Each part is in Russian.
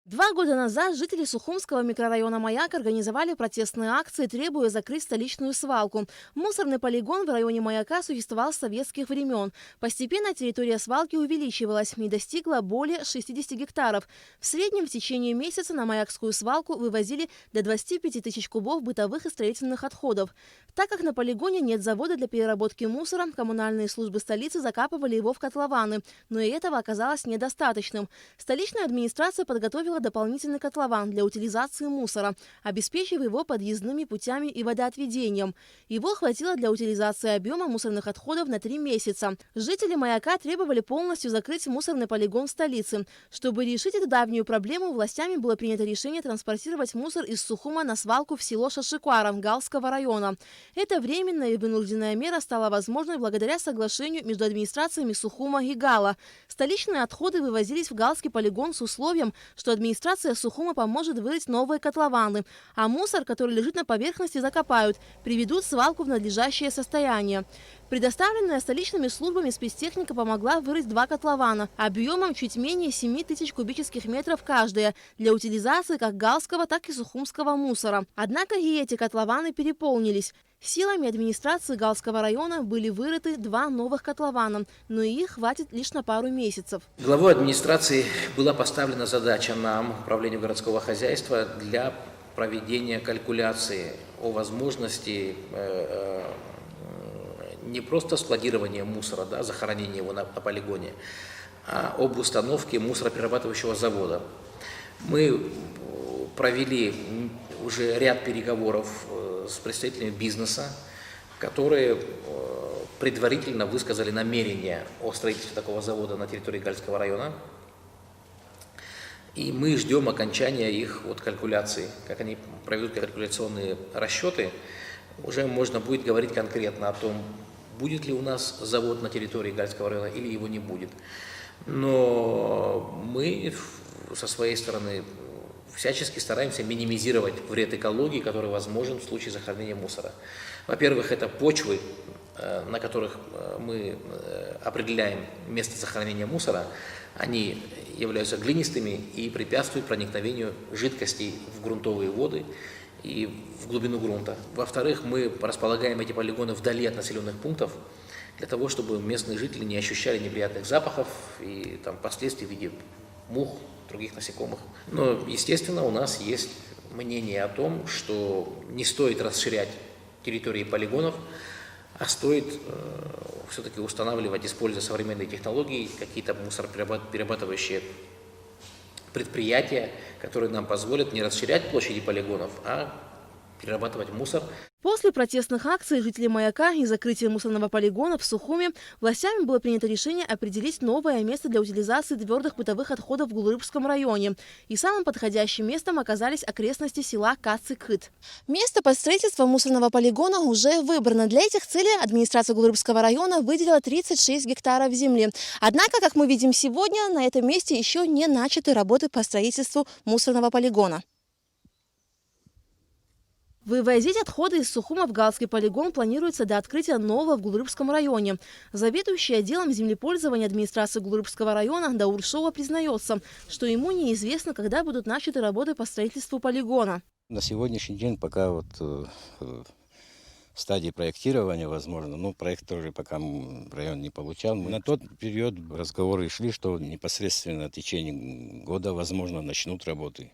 2 года назад жители Сухумского микрорайона Маяк организовали протестные акции, требуя закрыть столичную свалку. Мусорный полигон в районе Маяка существовал с советских времен. Постепенно территория свалки увеличивалась и достигла более 60 гектаров. В среднем в течение месяца на Маякскую свалку вывозили до 25 тысяч кубов бытовых и строительных отходов. Так как на полигоне нет завода для переработки мусора, коммунальные службы столицы закапывали его в котлованы. Но и этого оказалось недостаточным. Столичная администрация подготовила дополнительный котлован для утилизации мусора, обеспечив его подъездными путями и водоотведением. Его хватило для утилизации объема мусорных отходов на 3 месяца. Жители Маяка требовали полностью закрыть мусорный полигон в столице. Чтобы решить эту давнюю проблему, властями было принято решение транспортировать мусор из Сухума на свалку в село Шашикуара Галского района. Эта временная и вынужденная мера стала возможной благодаря соглашению между администрациями Сухума и Гала. Столичные отходы вывозились в Галский полигон с условием, что администрация Сухума поможет вырыть новые котлованы, а мусор, который лежит на поверхности, закопают, приведут свалку в надлежащее состояние. Предоставленная столичными службами спецтехника помогла вырыть 2 котлована объемом чуть менее 7 тысяч кубических метров каждая для утилизации как галского, так и сухумского мусора. Однако и эти котлованы переполнились. Силами администрации Галского района были вырыты 2 новых котлована, но и их хватит лишь на пару месяцев. Главой администрации была поставлена задача нам, управлению городского хозяйства, для проведения калькуляции о возможности не просто складирования мусора, захоронения его на полигоне, а об установке мусороперерабатывающего завода. Мы провели уже ряд переговоров с представителями бизнеса, которые предварительно высказали намерение о строительстве такого завода на территории Гальского района. И мы ждем окончания их калькуляций. Как они проведут калькуляционные расчеты, уже можно будет говорить конкретно о том, будет ли у нас завод на территории Гальского района или его не будет. Но мы со своей стороны всячески стараемся минимизировать вред экологии, который возможен в случае захоронения мусора. Во-первых, это почвы, на которых мы определяем место захоронения мусора. Они являются глинистыми и препятствуют проникновению жидкостей в грунтовые воды и в глубину грунта. Во-вторых, мы располагаем эти полигоны вдали от населенных пунктов, для того, чтобы местные жители не ощущали неприятных запахов и последствий в виде мух, других насекомых. Но, естественно, у нас есть мнение о том, что не стоит расширять территории полигонов, а стоит все-таки устанавливать, используя современные технологии, какие-то мусороперерабатывающие предприятия, которые нам позволят не расширять площади полигонов, а перерабатывать мусор. После протестных акций жителей Маяка и закрытия мусорного полигона в Сухуме властями было принято решение определить новое место для утилизации твердых бытовых отходов в Гулрыбском районе. И самым подходящим местом оказались окрестности села Кацикыт. Место под строительство мусорного полигона уже выбрано. Для этих целей администрация Гулрыбского района выделила 36 гектаров земли. Однако, как мы видим сегодня, на этом месте еще не начаты работы по строительству мусорного полигона. Вывозить отходы из Сухума в Галский полигон планируется до открытия нового в Гулрыбском районе. Заведующий отделом землепользования администрации Гулрыбского района Даур Шова признается, что ему неизвестно, когда будут начаты работы по строительству полигона. На сегодняшний день пока в стадии проектирования, возможно, но проект тоже пока район не получал. На тот период разговоры шли, что непосредственно в течение года, возможно, начнут работы.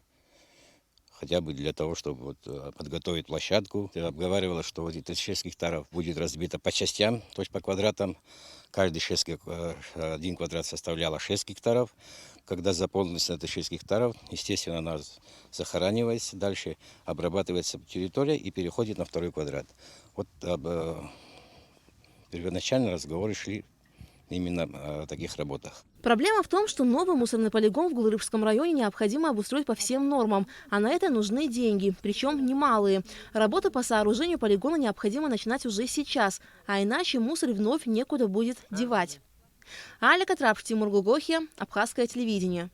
Хотя бы для того, чтобы подготовить площадку. Обговаривалось, что эти 36 гектаров будет разбито по частям, то есть по квадратам. Каждый 1 квадрат составляло 6 гектаров. Когда заполнится это 6 гектаров, естественно, она захоранивается, дальше обрабатывается территория и переходит на 2 квадрат. Первоначально разговоры шли именно о таких работах. Проблема в том, что новый мусорный полигон в Гулрыбском районе необходимо обустроить по всем нормам, а на это нужны деньги, причем немалые. Работы по сооружению полигона необходимо начинать уже сейчас, а иначе мусор вновь некуда будет девать. Аля Катрапш, Тимур Гугохи, Абхазское телевидение.